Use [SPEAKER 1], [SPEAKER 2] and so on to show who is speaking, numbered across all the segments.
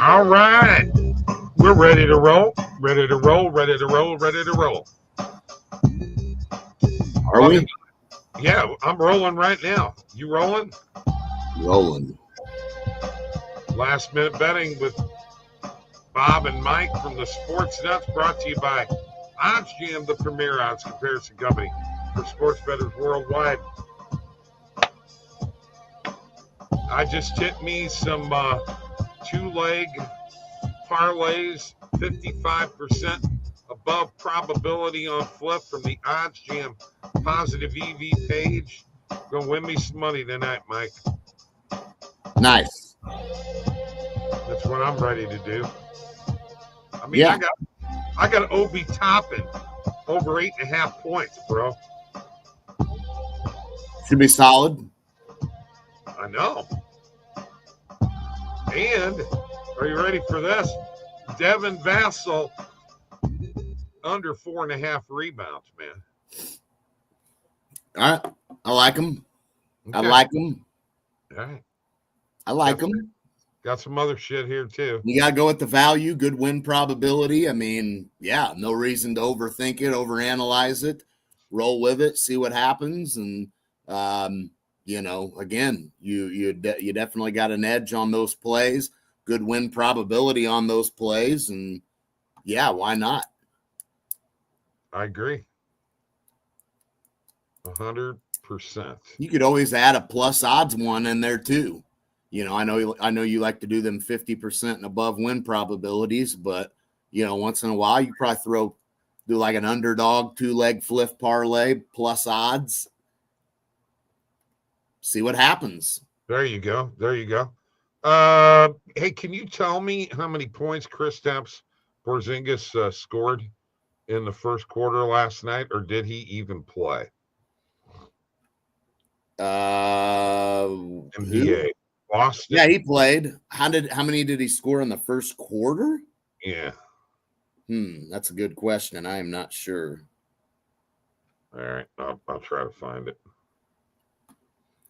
[SPEAKER 1] All right. We're ready to roll. Ready to roll. Ready to roll. Ready to roll.
[SPEAKER 2] Are we?
[SPEAKER 1] Yeah, I'm rolling right now. You rolling?
[SPEAKER 2] Rolling.
[SPEAKER 1] Last minute betting with Bob and Mike from the Sports Nuts, brought to you by OddsJam, the premier odds comparison company for sports bettors worldwide. I just hit me some two-leg parlays, 55% above probability on flip from the OddsJam positive EV page. Gonna win me some money tonight, Mike.
[SPEAKER 2] Nice.
[SPEAKER 1] That's what I'm ready to do. I mean,
[SPEAKER 2] Yeah.
[SPEAKER 1] I got Obi Toppin over 8.5 points, bro.
[SPEAKER 2] Should be solid.
[SPEAKER 1] I know. And are you ready for this? Devin Vassell under 4.5 rebounds, man.
[SPEAKER 2] All right. I like him.
[SPEAKER 1] Okay.
[SPEAKER 2] I like him.
[SPEAKER 1] All right.
[SPEAKER 2] I like him.
[SPEAKER 1] Got some other shit here too.
[SPEAKER 2] You got to go with the value, good win probability. I mean, yeah, no reason to overthink it, overanalyze it. Roll with it, see what happens. And, again, you definitely got an edge on those plays, good win probability on those plays. And, yeah, why not?
[SPEAKER 1] I agree. 100%.
[SPEAKER 2] You could always add a plus odds one in there too. I know you like to do them 50% and above win probabilities, but once in a while you probably do like an underdog 2-leg flip parlay plus odds. See what happens.
[SPEAKER 1] There you go. Hey, can you tell me how many points Kristaps Porzingis scored in the first quarter last night, or did he even play? NBA. Boston.
[SPEAKER 2] Yeah, he played. How many did he score in the first quarter?
[SPEAKER 1] Yeah.
[SPEAKER 2] That's a good question. I am not sure.
[SPEAKER 1] All right. I'll try to find it.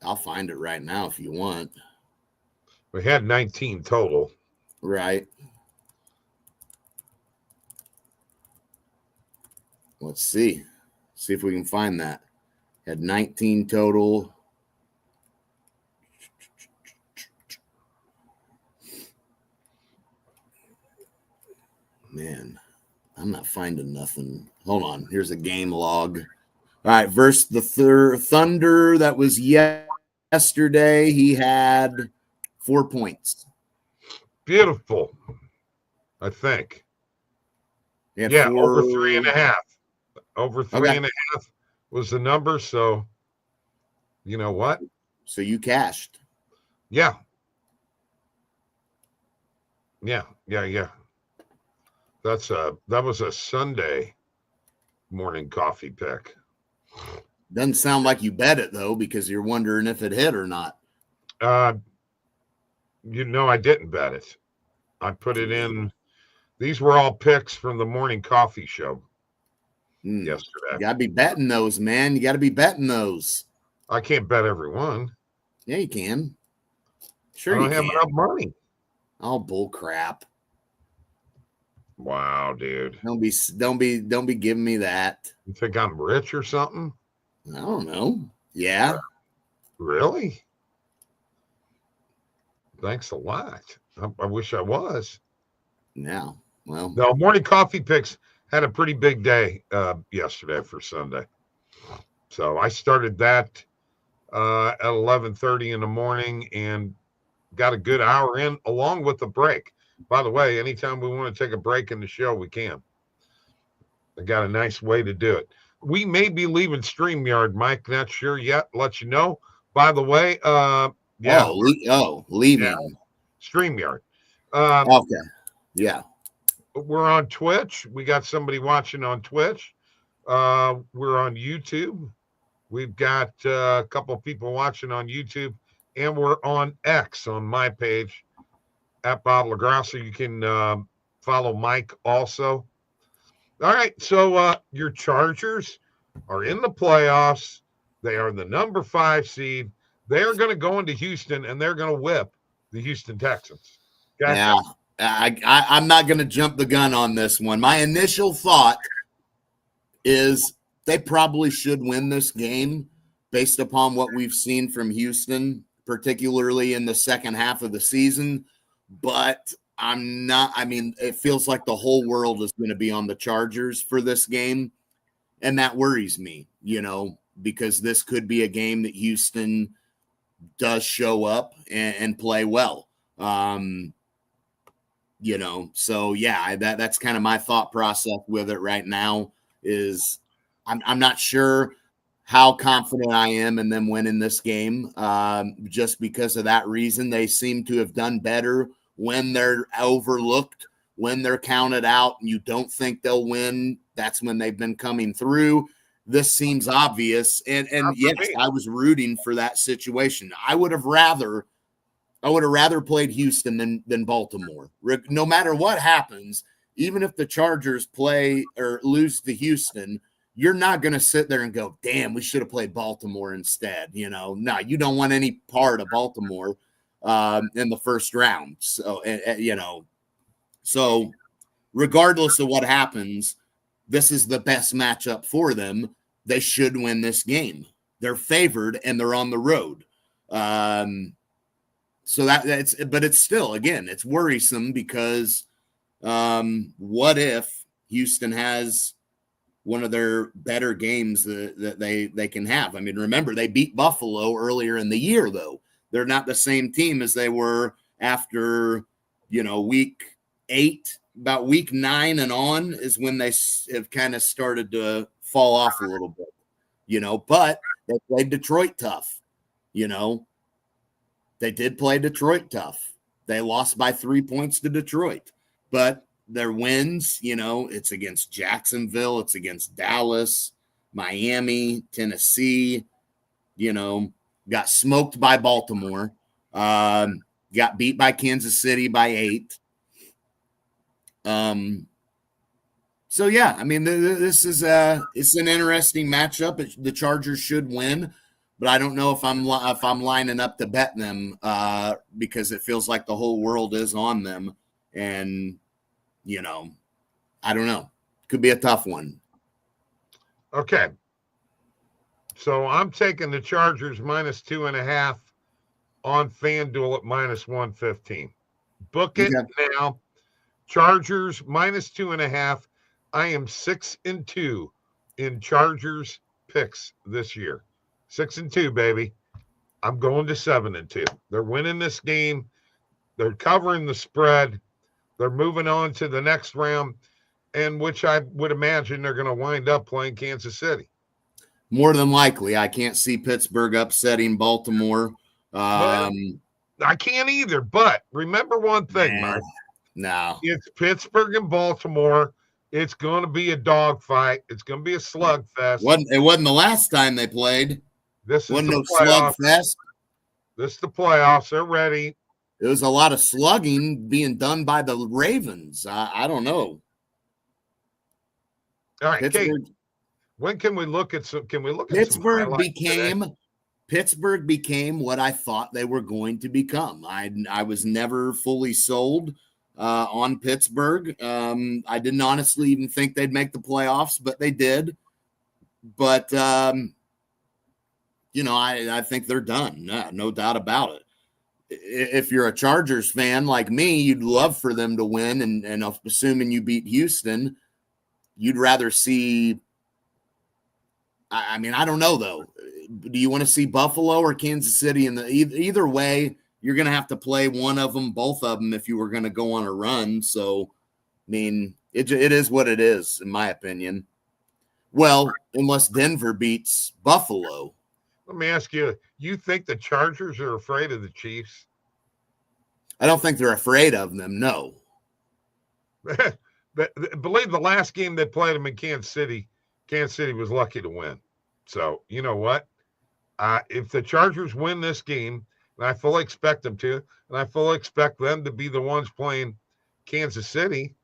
[SPEAKER 2] I'll find it right now if you want.
[SPEAKER 1] We had 19 total.
[SPEAKER 2] Right. Let's see. See if we can find that. Had 19 total. Man, I'm not finding nothing. Hold on. Here's a game log. All right. Versus the Thunder, that was yesterday. He had 4 points.
[SPEAKER 1] Beautiful. I think. Yeah, over 3.5. Over 3.5 was the number. So, you know what?
[SPEAKER 2] So you cashed.
[SPEAKER 1] Yeah. That was a Sunday morning coffee pick.
[SPEAKER 2] Doesn't sound like you bet it though, because you're wondering if it hit or not.
[SPEAKER 1] I didn't bet it. I put it in. These were all picks from the morning coffee show yesterday.
[SPEAKER 2] You gotta be betting those, man. You gotta be betting those.
[SPEAKER 1] I can't bet every one.
[SPEAKER 2] Yeah, you can. Sure,
[SPEAKER 1] I don't have enough money.
[SPEAKER 2] Oh, bull crap.
[SPEAKER 1] Wow, dude.
[SPEAKER 2] Don't be giving me that.
[SPEAKER 1] You think I'm rich or something?
[SPEAKER 2] I don't know. Yeah.
[SPEAKER 1] Really? Thanks a lot. I wish I was.
[SPEAKER 2] No. Well.
[SPEAKER 1] No, morning coffee picks had a pretty big day yesterday for Sunday. So I started that at 11:30 in the morning and got a good hour in along with the break. By the way, anytime we want to take a break in the show, we can. I got a nice way to do it. We may be leaving StreamYard, Mike. Not sure yet. Let you know. By the way,
[SPEAKER 2] leaving.
[SPEAKER 1] Yeah. StreamYard.
[SPEAKER 2] Okay. Yeah.
[SPEAKER 1] We're on Twitch. We got somebody watching on Twitch. We're on YouTube. We've got a couple of people watching on YouTube. And we're on X on my page at Bob LaGrasso. You can follow Mike also. All right, so your Chargers are in the playoffs. They are the number 5 seed. They're going to go into Houston, and they're going to whip the Houston Texans.
[SPEAKER 2] Okay? Yeah, I'm not going to jump the gun on this one. My initial thought is they probably should win this game based upon what we've seen from Houston, particularly in the second half of the season. But I'm not. I mean, it feels like the whole world is going to be on the Chargers for this game. And that worries me, because this could be a game that Houston does show up and play well. So yeah, that's kind of my thought process with it right now is I'm not sure how confident I am in them winning this game. Just because of that reason, they seem to have done better when they're overlooked, when they're counted out and you don't think they'll win. That's when they've been coming through. This seems obvious. And yes, I was rooting for that situation. I would have rather played Houston than Baltimore. No matter what happens, even if the Chargers play or lose to Houston, you're not going to sit there and go, damn, we should have played Baltimore instead. No, you don't want any part of Baltimore in the first round. So, so regardless of what happens, this is the best matchup for them. They should win this game. They're favored and they're on the road. So but it's still, again, it's worrisome because what if Houston has one of their better games that they can have? I mean, remember, they beat Buffalo earlier in the year, though. They're not the same team as they were after, week 8. About week 9 and on is when they have kind of started to fall off a little bit, but they played Detroit tough, They did play Detroit tough. They lost by 3 points to Detroit, but their wins, it's against Jacksonville, it's against Dallas, Miami, Tennessee, got smoked by Baltimore, got beat by Kansas City by 8. So yeah, I mean, this is it's an interesting matchup. The Chargers should win, but I don't know if I'm lining up to bet them because it feels like the whole world is on them, and I don't know. Could be a tough one.
[SPEAKER 1] Okay, so I'm taking the Chargers -2.5 on FanDuel at -115. Book it now. Chargers -2.5. I am 6-2 in Chargers picks this year. 6-2, baby. I'm going to 7-2. They're winning this game. They're covering the spread. They're moving on to the next round, and which I would imagine they're going to wind up playing Kansas City.
[SPEAKER 2] More than likely. I can't see Pittsburgh upsetting Baltimore.
[SPEAKER 1] I can't either, but remember one thing, Mike.
[SPEAKER 2] No.
[SPEAKER 1] It's Pittsburgh and Baltimore. It's going to be a dogfight. It's going to be a slugfest.
[SPEAKER 2] It wasn't the last time they played.
[SPEAKER 1] This
[SPEAKER 2] wasn't no slugfest.
[SPEAKER 1] This is the playoffs. They're ready.
[SPEAKER 2] It was a lot of slugging being done by the Ravens. I don't know.
[SPEAKER 1] All right, Kate, when can we look at some? Can we look at
[SPEAKER 2] Pittsburgh became what I thought they were going to become. I was never fully sold on Pittsburgh. I didn't honestly even think they'd make the playoffs, but they did. But I think they're done. No doubt about it. If you're a Chargers fan like me, you'd love for them to win, and assuming you beat Houston, you'd rather see. I mean, I don't know though. Do you want to see Buffalo or Kansas City? Either way, you're going to have to play one of them, both of them, if you were going to go on a run. So, I mean, it is what it is, in my opinion. Well, unless Denver beats Buffalo.
[SPEAKER 1] Let me ask you, you think the Chargers are afraid of the Chiefs?
[SPEAKER 2] I don't think they're afraid of them, no.
[SPEAKER 1] Believe the last game they played them in Kansas City was lucky to win. So, you know what? If the Chargers win this game, and I fully expect them to, and I fully expect them to be the ones playing Kansas City,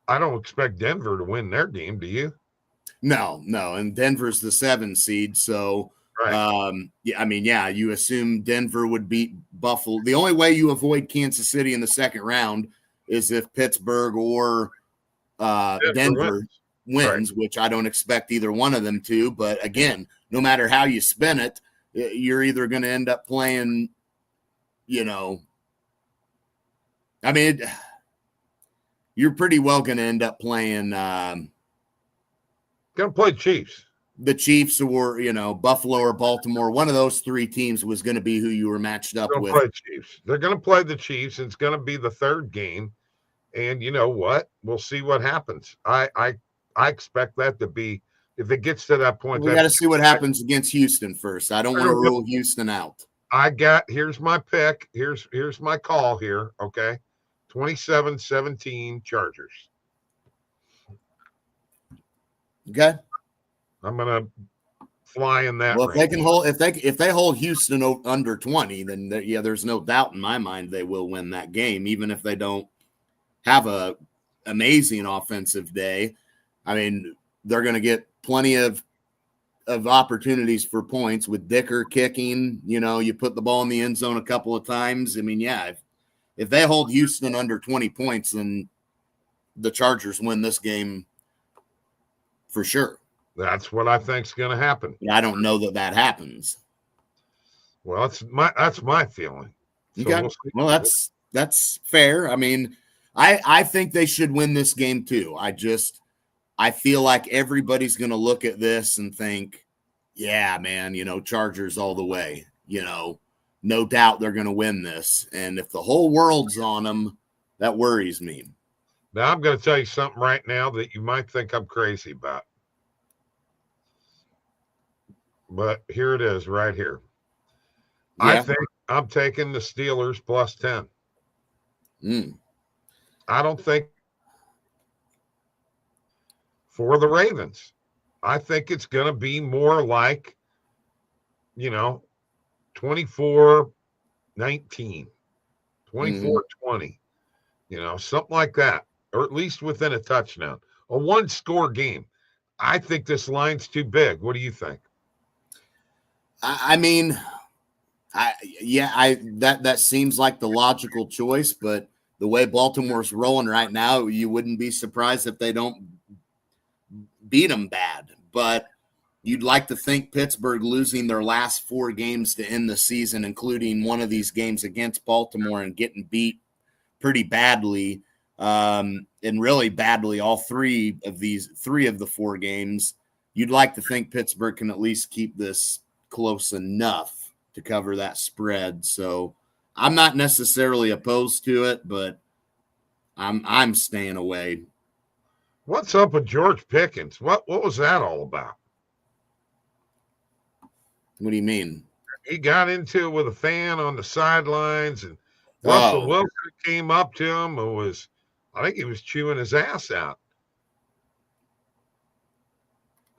[SPEAKER 1] I don't expect Denver to win their game, do you?
[SPEAKER 2] No. And Denver's the 7 seed, so
[SPEAKER 1] right.
[SPEAKER 2] You assume Denver would beat Buffalo. The only way you avoid Kansas City in the second round is if Pittsburgh or Denver wins, which I don't expect either one of them to. But again, no matter how you spin it, you're either going to end up playing, I mean, you're pretty well going to end up playing.
[SPEAKER 1] Going to play Chiefs.
[SPEAKER 2] The Chiefs or, Buffalo or Baltimore. One of those three teams was going to be who you were matched up with.
[SPEAKER 1] Play Chiefs. They're going to play the Chiefs. It's going to be the third game. And you know what? We'll see what happens. I expect that to be, if it gets to that point.
[SPEAKER 2] We got to see what happens against Houston first. I don't want to rule Houston out.
[SPEAKER 1] Here's my pick. Here's my call here. Okay. 27-17 Chargers.
[SPEAKER 2] Okay.
[SPEAKER 1] I'm gonna fly in that.
[SPEAKER 2] Well, if they hold Houston under 20, then there's no doubt in my mind they will win that game, even if they don't have a amazing offensive day. I mean, they're going to get plenty of opportunities for points with Dicker kicking. You put the ball in the end zone a couple of times. I mean, yeah, if they hold Houston under 20 points, then the Chargers win this game for sure.
[SPEAKER 1] That's what I think is going to happen.
[SPEAKER 2] I don't know that happens.
[SPEAKER 1] Well, that's my feeling.
[SPEAKER 2] So okay. Well, that's fair. I mean, I think they should win this game too. I feel like everybody's going to look at this and think, yeah, man, Chargers all the way. No doubt they're going to win this. And if the whole world's on them, that worries me.
[SPEAKER 1] Now, I'm going to tell you something right now that you might think I'm crazy about. But here it is right here. Yeah. I think I'm taking the Steelers plus 10. I don't think for the Ravens. I think it's going to be more like, 24-19, 24-20, something like that, or at least within a touchdown, a one-score game. I think this line's too big. What do you think?
[SPEAKER 2] That seems like the logical choice, but the way Baltimore's rolling right now, you wouldn't be surprised if they don't beat them bad. But you'd like to think Pittsburgh losing their last 4 games to end the season, including one of these games against Baltimore and getting beat pretty badly, and really badly all 3 of the 4 games, you'd like to think Pittsburgh can at least keep this close enough to cover that spread. So I'm not necessarily opposed to it, but I'm staying away.
[SPEAKER 1] What's up with George Pickens? What was that all about?
[SPEAKER 2] What do you mean?
[SPEAKER 1] He got into it with a fan on the sidelines, and Russell Wilson came up to him and I think he was chewing his ass out.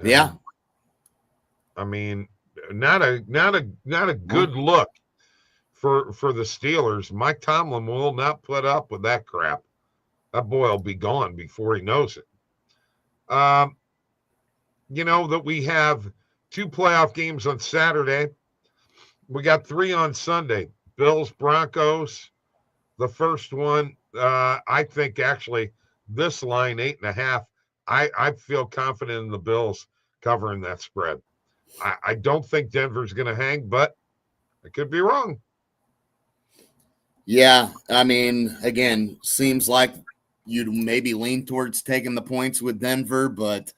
[SPEAKER 2] Yeah.
[SPEAKER 1] I mean, not a good look for the Steelers. Mike Tomlin will not put up with that crap. That boy will be gone before he knows it. That we have 2 playoff games on Saturday. We got 3 on Sunday. Bills, Broncos. The first one, I think actually this line 8.5. I feel confident in the Bills covering that spread. I don't think Denver's going to hang, but I could be wrong.
[SPEAKER 2] Yeah, I mean, again, seems like you'd maybe lean towards taking the points with Denver, but,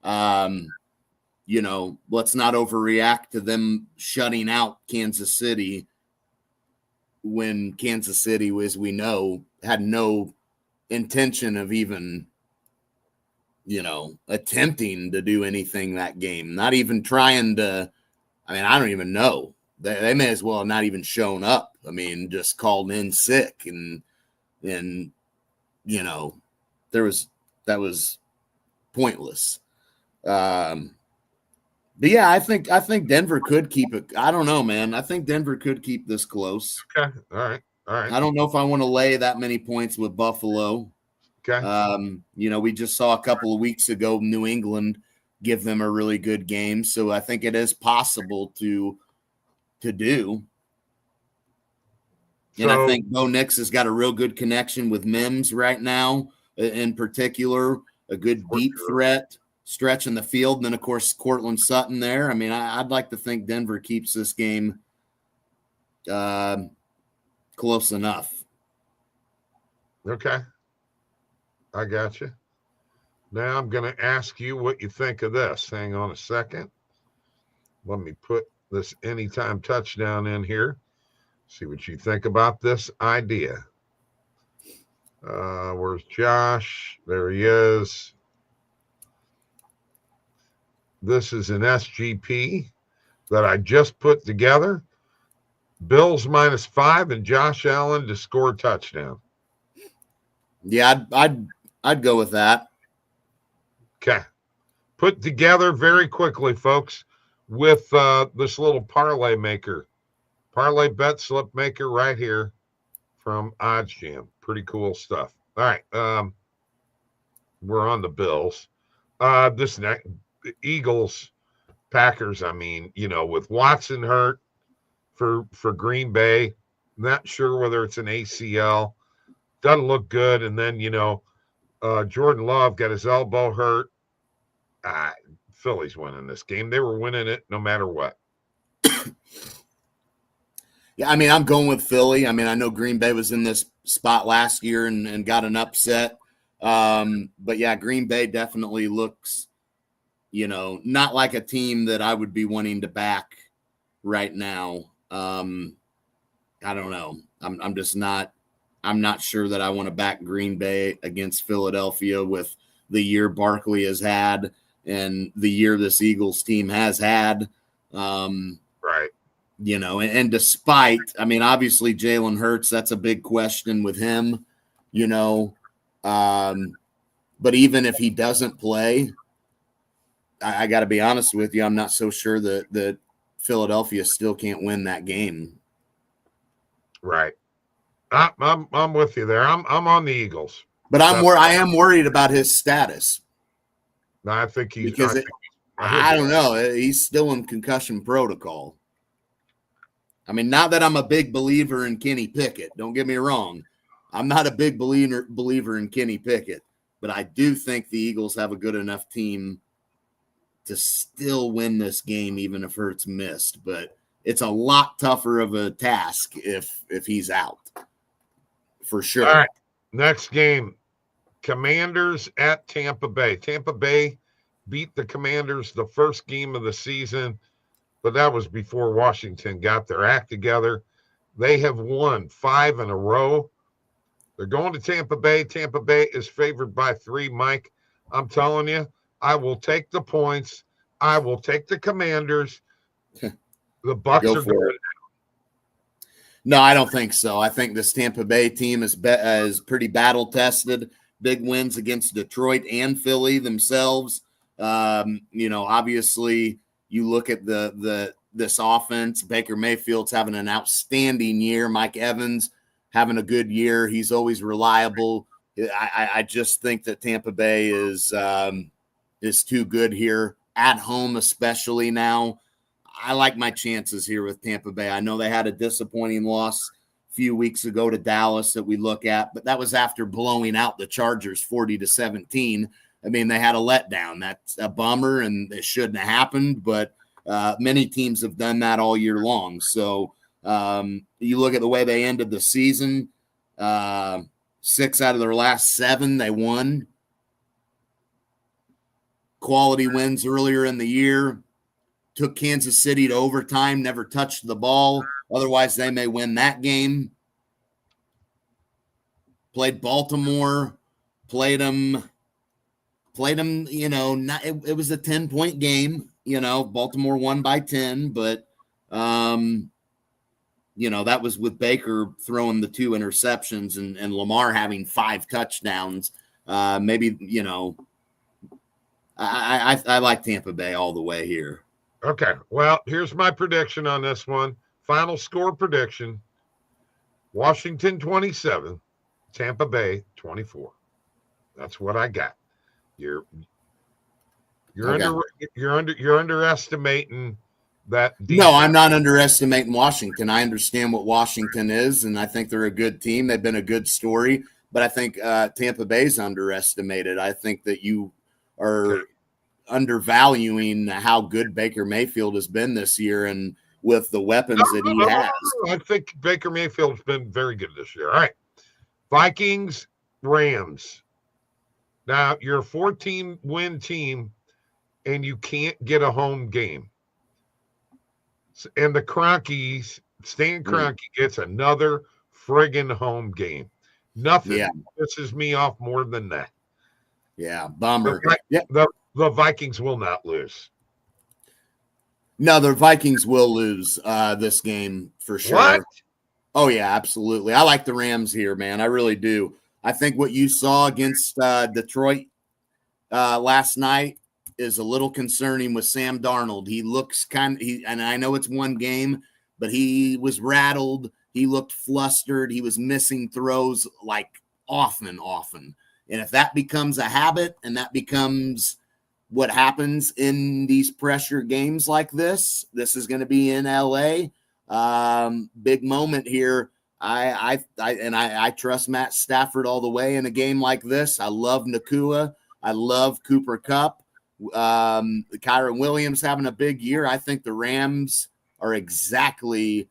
[SPEAKER 2] let's not overreact to them shutting out Kansas City when Kansas City, as we know, had no intention of even attempting to do anything that game, not even trying to. I mean, I don't even know. They may as well have not even shown up. I mean, just called in sick and that was pointless. But yeah, I think Denver could keep it. I don't know, man. I think Denver could keep this close.
[SPEAKER 1] Okay. All right.
[SPEAKER 2] I don't know if I want to lay that many points with Buffalo.
[SPEAKER 1] Okay.
[SPEAKER 2] We just saw a couple of weeks ago New England give them a really good game, so I think it is possible to do. And I think Bo Nix has got a real good connection with Mims right now, in particular, a good deep threat stretch in the field. And then, of course, Cortland Sutton there. I mean, I'd like to think Denver keeps this game close enough.
[SPEAKER 1] Okay. I got you. Now I'm going to ask you what you think of this. Hang on a second. Let me put this anytime touchdown in here. See what you think about this idea. Where's Josh? There he is. This is an SGP that I just put together. Bills -5 and Josh Allen to score a touchdown.
[SPEAKER 2] Yeah, I'd go with that.
[SPEAKER 1] Okay. Put together very quickly, folks, with this little parlay maker. Parlay bet slip maker right here from OddsJam. Pretty cool stuff. All right. We're on the Bills. This next Eagles, Packers, I mean, with Watson hurt for Green Bay, not sure whether it's an ACL. Doesn't look good. And then, Jordan Love got his elbow hurt. Philly's winning this game. They were winning it no matter what.
[SPEAKER 2] Yeah, I mean, I'm going with Philly. I mean, I know Green Bay was in this spot last year and got an upset. But, yeah, Green Bay definitely looks, not like a team that I would be wanting to back right now. I don't know. I'm not sure that I want to back Green Bay against Philadelphia with the year Barkley has had and the year this Eagles team has had.
[SPEAKER 1] Right.
[SPEAKER 2] And despite, I mean, obviously Jalen Hurts, that's a big question with him, but even if he doesn't play, I got to be honest with you, I'm not so sure that Philadelphia still can't win that game.
[SPEAKER 1] Right. I'm with you there. I'm on the Eagles.
[SPEAKER 2] But I am worried about his status.
[SPEAKER 1] No, I think he's
[SPEAKER 2] because I don't know. He's still in concussion protocol. I mean, not that I'm a big believer in Kenny Pickett. Don't get me wrong. I'm not a big believer in Kenny Pickett, but I do think the Eagles have a good enough team to still win this game, even if Hurts missed. But it's a lot tougher of a task if he's out, for sure.
[SPEAKER 1] All right, next game, Commanders at Tampa Bay. Tampa Bay beat the Commanders the first game of the season, but that was before Washington got their act together. They have won 5 in a row. They're going to Tampa Bay. Tampa Bay is favored by 3, Mike. I'm telling you, I will take the points. I will take the Commanders. The Bucks are going.
[SPEAKER 2] No, I don't think so. I think this Tampa Bay team is pretty battle-tested. Big wins against Detroit and Philly themselves. Obviously, you look at this offense. Baker Mayfield's having an outstanding year. Mike Evans having a good year. He's always reliable. I just think that Tampa Bay is too good here at home, especially now. I like my chances here with Tampa Bay. I know they had a disappointing loss a few weeks ago to Dallas that we look at, but that was after blowing out the Chargers 40-17. I mean, they had a letdown. That's a bummer, and it shouldn't have happened, but many teams have done that all year long. So you look at the way they ended the season, 6 out of their last 7, they won. Quality wins earlier in the year. Took Kansas City to overtime, never touched the ball. Otherwise, they may win that game. Played Baltimore, played them, it was a 10-point game. Baltimore won by 10, but, that was with Baker throwing the 2 interceptions and Lamar having 5 touchdowns. I like Tampa Bay all the way here.
[SPEAKER 1] Okay, well, here's my prediction on this one. Final score prediction: Washington 27, Tampa Bay 24. That's what I got. You're underestimating that
[SPEAKER 2] No,
[SPEAKER 1] defense.
[SPEAKER 2] I'm not underestimating Washington. I understand what Washington is, and I think they're a good team. They've been a good story, but I think Tampa Bay's underestimated. I think that you are undervaluing how good Baker Mayfield has been this year and with the weapons that he has.
[SPEAKER 1] I think Baker Mayfield's been very good this year. All right. Vikings, Rams. Now, you're a 14-win team, and you can't get a home game. And the Cronkies, Stan Kroenke gets another friggin' home game. Nothing pisses me off more than that.
[SPEAKER 2] Yeah, bummer.
[SPEAKER 1] The Vikings will not lose.
[SPEAKER 2] No, the Vikings will lose this game for sure.
[SPEAKER 1] What?
[SPEAKER 2] Oh, yeah, absolutely. I like the Rams here, man. I really do. I think what you saw against Detroit last night is a little concerning with Sam Darnold. He looks and I know it's one game, but he was rattled. He looked flustered. He was missing throws like often. And if that becomes a habit and that becomes what happens in these pressure games like this is going to be in LA. Big moment here. I trust Matt Stafford all the way in a game like this. I love Nakua. I love Cooper Kupp. Kyron Williams having a big year. I think the Rams are exactly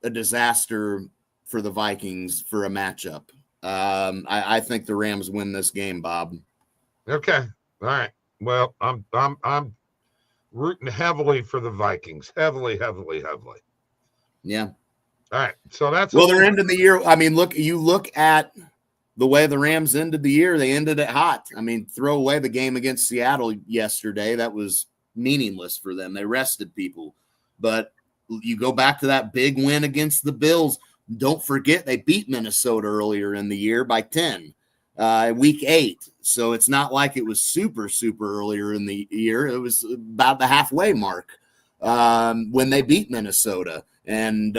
[SPEAKER 2] a disaster for the Vikings for a matchup. I think the Rams win this game, Bob.
[SPEAKER 1] Okay. All right. Well, I'm rooting heavily for the Vikings. Heavily.
[SPEAKER 2] Yeah.
[SPEAKER 1] All right. So that's
[SPEAKER 2] they're ending the year. I mean, look at the way the Rams ended the year. They ended it hot. I mean, throw away the game against Seattle yesterday. That was meaningless for them. They rested people. But you go back to that big win against the Bills. Don't forget they beat Minnesota earlier in the year by 10. Week 8. So it's not like it was super earlier in the year. It was about the halfway mark when they beat Minnesota. And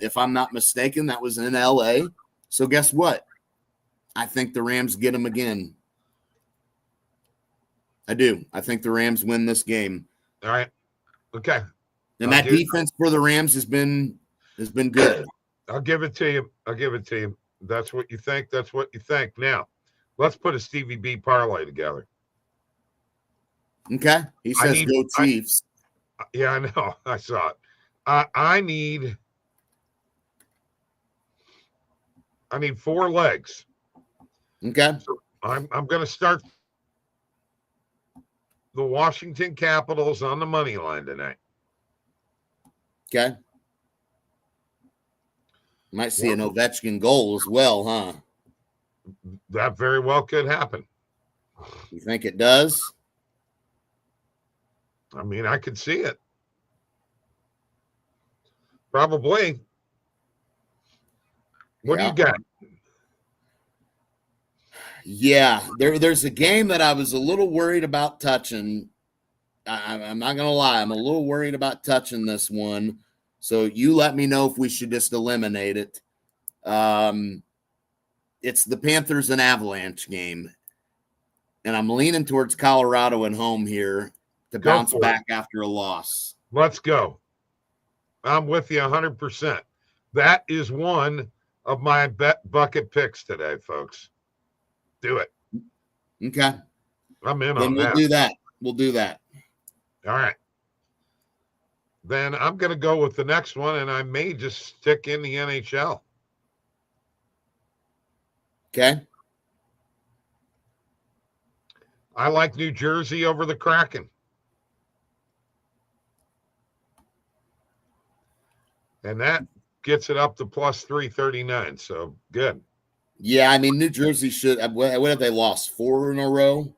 [SPEAKER 2] if I'm not mistaken, that was in LA. So guess what? I think the Rams get them again. I do. I think the Rams win this game.
[SPEAKER 1] All right. Okay.
[SPEAKER 2] And that defense for the Rams has been good.
[SPEAKER 1] I'll give it to you. That's what you think. Now, let's put a Stevie B parlay together.
[SPEAKER 2] Okay. He says go Chiefs.
[SPEAKER 1] Yeah, I know. I saw it. I need 4 legs.
[SPEAKER 2] Okay.
[SPEAKER 1] So I'm going to start the Washington Capitals on the money line tonight.
[SPEAKER 2] Okay. Might see an Ovechkin goal as well, huh?
[SPEAKER 1] That very well could happen.
[SPEAKER 2] You think it does?
[SPEAKER 1] I mean, I could see it. Probably. What do you got?
[SPEAKER 2] Yeah, there's a game that I was a little worried about touching. I'm not going to lie. I'm a little worried about touching this one. So you let me know if we should just eliminate it. It's the Panthers and Avalanche game. And I'm leaning towards Colorado at home here to bounce back after a loss.
[SPEAKER 1] Let's go. I'm with you 100%. That is one of my BetBucket picks today, folks. Do it.
[SPEAKER 2] Okay.
[SPEAKER 1] I'm in
[SPEAKER 2] then
[SPEAKER 1] on that.
[SPEAKER 2] We'll do that.
[SPEAKER 1] All right. Then I'm going to go with the next one, and I may just stick in the NHL.
[SPEAKER 2] Okay.
[SPEAKER 1] I like New Jersey over the Kraken. And that gets it up to plus 339. So good.
[SPEAKER 2] Yeah, I mean, New Jersey should. What have they lost? 4 in a row?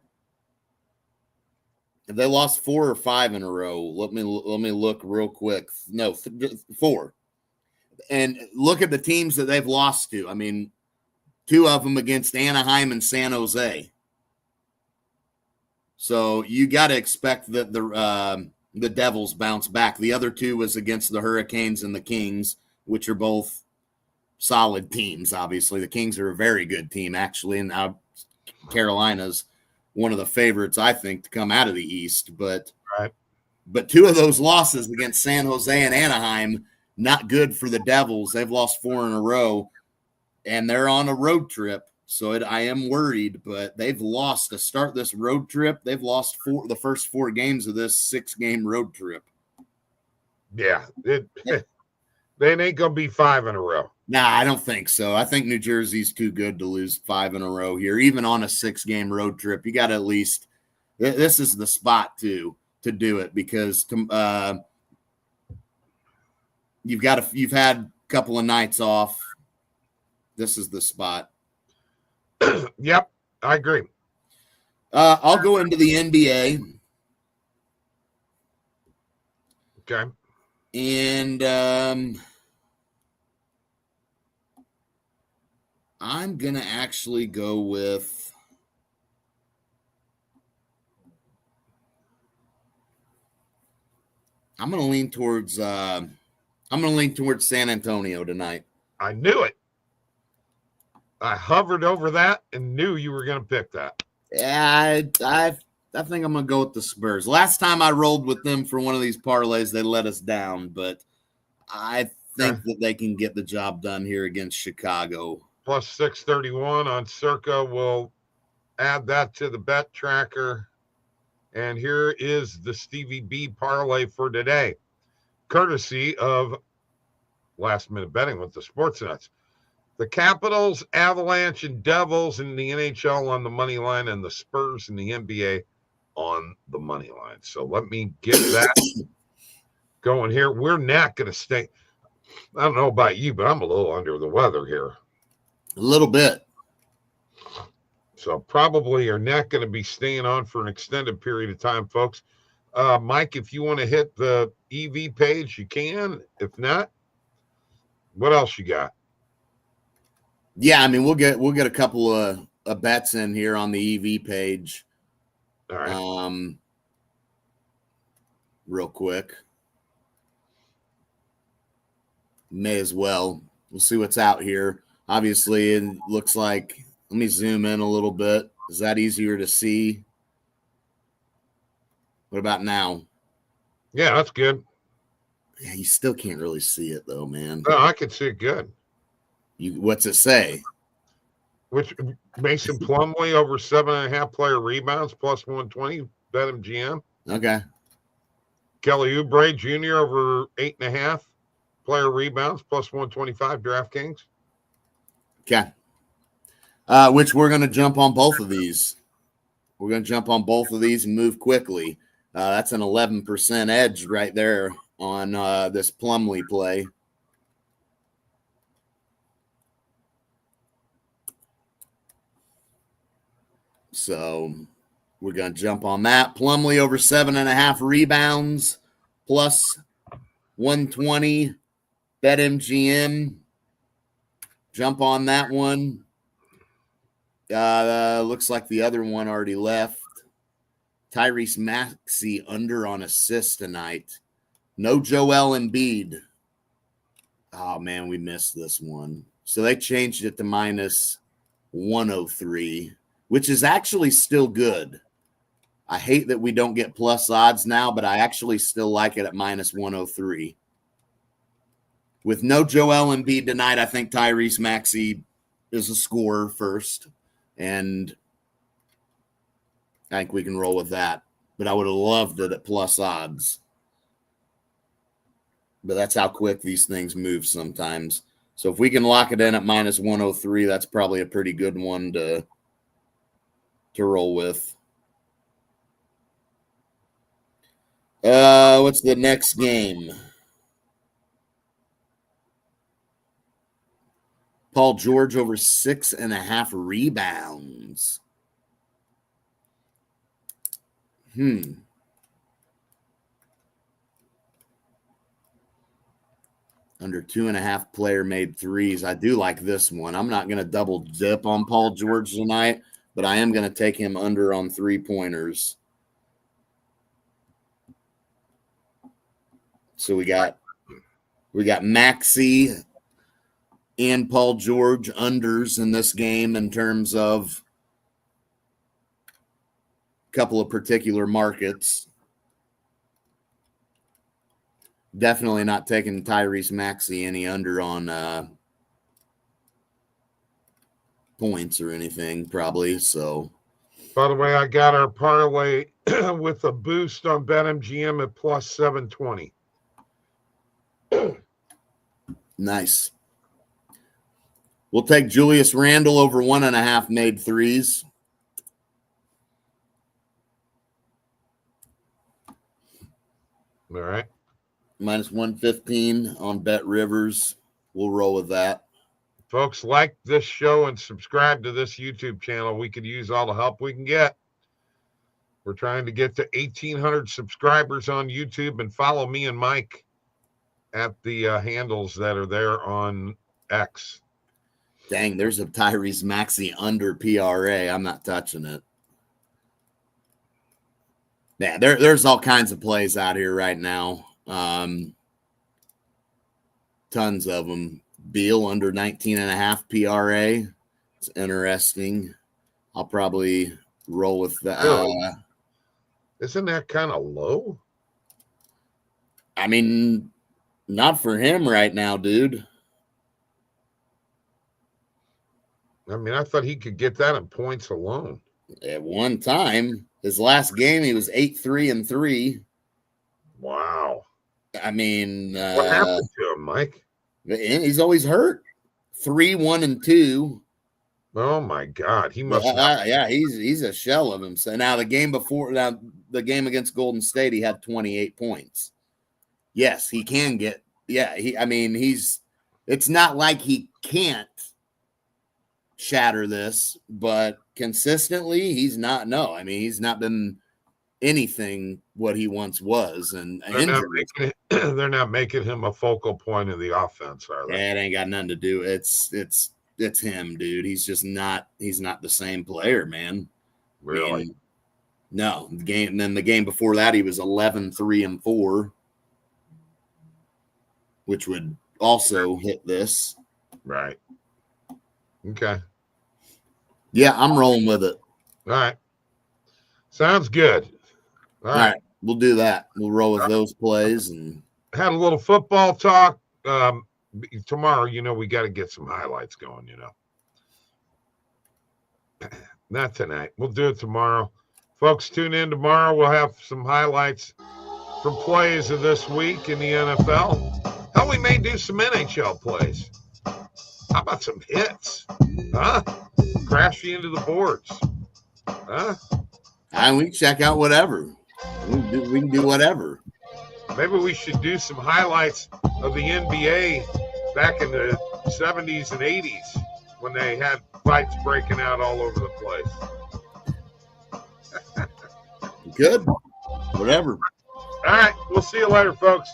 [SPEAKER 2] Have they lost 4 or 5 in a row? Let me look real quick. No, 4. And look at the teams that they've lost to. I mean, 2 of them against Anaheim and San Jose. So you got to expect that the Devils bounce back. The other 2 was against the Hurricanes and the Kings, which are both solid teams. Obviously, the Kings are a very good team, actually, and now Carolina's one of the favorites, I think, to come out of the East. But
[SPEAKER 1] right.
[SPEAKER 2] But 2 of those losses against San Jose and Anaheim, not good for the Devils. They've lost 4 in a row, and they're on a road trip. So I am worried, but they've lost to start this road trip. They've lost the first 4 games of this 6-game road trip.
[SPEAKER 1] Yeah, they ain't gonna be 5 in a row.
[SPEAKER 2] Nah, I don't think so. I think New Jersey's too good to lose 5 in a row here, even on a 6-game road trip. You got to at least. This is the spot to do it because you've had a couple of nights off. This is the spot.
[SPEAKER 1] Yep, I agree.
[SPEAKER 2] I'll go into the NBA.
[SPEAKER 1] Okay.
[SPEAKER 2] And I'm going to actually go with I'm going to lean towards San Antonio tonight.
[SPEAKER 1] I knew it. I hovered over that and knew you were going to pick that.
[SPEAKER 2] Yeah, I think I'm going to go with the Spurs. Last time I rolled with them for one of these parlays, they let us down, but I think that they can get the job done here against Chicago.
[SPEAKER 1] Plus 631 on Circa. We'll add that to the bet tracker. And here is the Stevie B parlay for today, courtesy of Last Minute Betting with the Sports Nuts. The Capitals, Avalanche, and Devils in the NHL on the money line, and the Spurs in the NBA on the money line. So let me get that going here. We're not going to stay. I don't know about you, but I'm a little under the weather here.
[SPEAKER 2] A little bit.
[SPEAKER 1] So probably are not going to be staying on for an extended period of time, folks. Mike, if you want to hit the EV page, you can. If not, what else you got?
[SPEAKER 2] Yeah, I mean, we'll get a couple of bets in here on the EV page.
[SPEAKER 1] All right.
[SPEAKER 2] Real quick. May as well. We'll see what's out here. Obviously, it looks like, let me zoom in a little bit. Is that easier to see? What about now?
[SPEAKER 1] Yeah, that's good.
[SPEAKER 2] Yeah, you still can't really see it though, man.
[SPEAKER 1] No, I can see it good.
[SPEAKER 2] What's it say?
[SPEAKER 1] Which Mason Plumlee over 7.5 player rebounds plus 120 BetMGM.
[SPEAKER 2] Okay.
[SPEAKER 1] Kelly Oubre Jr. over 8.5 player rebounds plus 125 DraftKings.
[SPEAKER 2] Okay. Which we're going to jump on both of these. We're going to jump on both of these and move quickly. That's an 11% edge right there on this Plumlee play. So we're going to jump on that. Plumlee over 7.5 rebounds plus 120 BetMGM. Jump on that one. Looks like the other one already left. Tyrese Maxey under on assists tonight. No Joel Embiid. Oh, man, we missed this one. So they changed it to minus 103, which is actually still good. I hate that we don't get plus odds now, but I actually still like it at minus 103. With no Joel Embiid tonight, I think Tyrese Maxey is a scorer first, and I think we can roll with that. But I would have loved it at plus odds. But that's how quick these things move sometimes. So if we can lock it in at minus 103, that's probably a pretty good one to roll with. What's the next game? Paul George over 6.5 rebounds. Under 2.5 player made threes. I do like this one. I'm not going to double dip on Paul George tonight, but I am going to take him under on 3-pointers. So we got Maxey and Paul George unders in this game in terms of a couple of particular markets. Definitely not taking Tyrese Maxey any under on points or anything, probably. So,
[SPEAKER 1] by the way, I got our parlay with a boost on BetMGM at plus 720.
[SPEAKER 2] nice. We'll take Julius Randle over 1.5 made threes.
[SPEAKER 1] All right.
[SPEAKER 2] Minus 115 on Bet Rivers. We'll roll with that.
[SPEAKER 1] Folks, like this show and subscribe to this YouTube channel. We could use all the help we can get. We're trying to get to 1,800 subscribers on YouTube, and follow me and Mike at the handles that are there on X.
[SPEAKER 2] Dang, there's a Tyrese Maxey under PRA. I'm not touching it. Yeah, there's all kinds of plays out here right now. Tons of them. Beal under 19.5 PRA. It's interesting. I'll probably roll with that.
[SPEAKER 1] Really? Isn't that kind of low?
[SPEAKER 2] I mean, not for him right now, dude.
[SPEAKER 1] I mean, I thought he could get that in points alone.
[SPEAKER 2] At one time, his last game, he was 8-3-3.
[SPEAKER 1] Wow.
[SPEAKER 2] I mean,
[SPEAKER 1] what happened to him, Mike?
[SPEAKER 2] He's always hurt. 3-1-2.
[SPEAKER 1] Oh my God, he must.
[SPEAKER 2] Yeah, he's a shell of himself. Now the game against Golden State, he had 28 points. Yes, he can get. Yeah, it's not like he can't shatter this, but consistently, he's not. No, I mean, he's not been anything what he once was, and
[SPEAKER 1] they're not making him a focal point of the offense, are they?
[SPEAKER 2] Yeah, it ain't got nothing to do. It's him, dude. He's just not. He's not the same player, man.
[SPEAKER 1] Really?
[SPEAKER 2] I mean, no. The game before that, he was 11-3-4, which would also hit this.
[SPEAKER 1] Right. Okay.
[SPEAKER 2] Yeah, I'm rolling with it.
[SPEAKER 1] All right. Sounds good. All right.
[SPEAKER 2] We'll do that. We'll roll with those plays and
[SPEAKER 1] had a little football talk. Tomorrow, we got to get some highlights going, Not tonight. We'll do it tomorrow. Folks, tune in tomorrow. We'll have some highlights from plays of this week in the NFL. Hell, we may do some NHL plays. How about some hits? Huh? Crash you into the boards. Huh?
[SPEAKER 2] We can check out whatever. We can do whatever.
[SPEAKER 1] Maybe we should do some highlights of the NBA back in the 70s and 80s when they had fights breaking out all over the place.
[SPEAKER 2] Good. Whatever.
[SPEAKER 1] All right. We'll see you later, folks.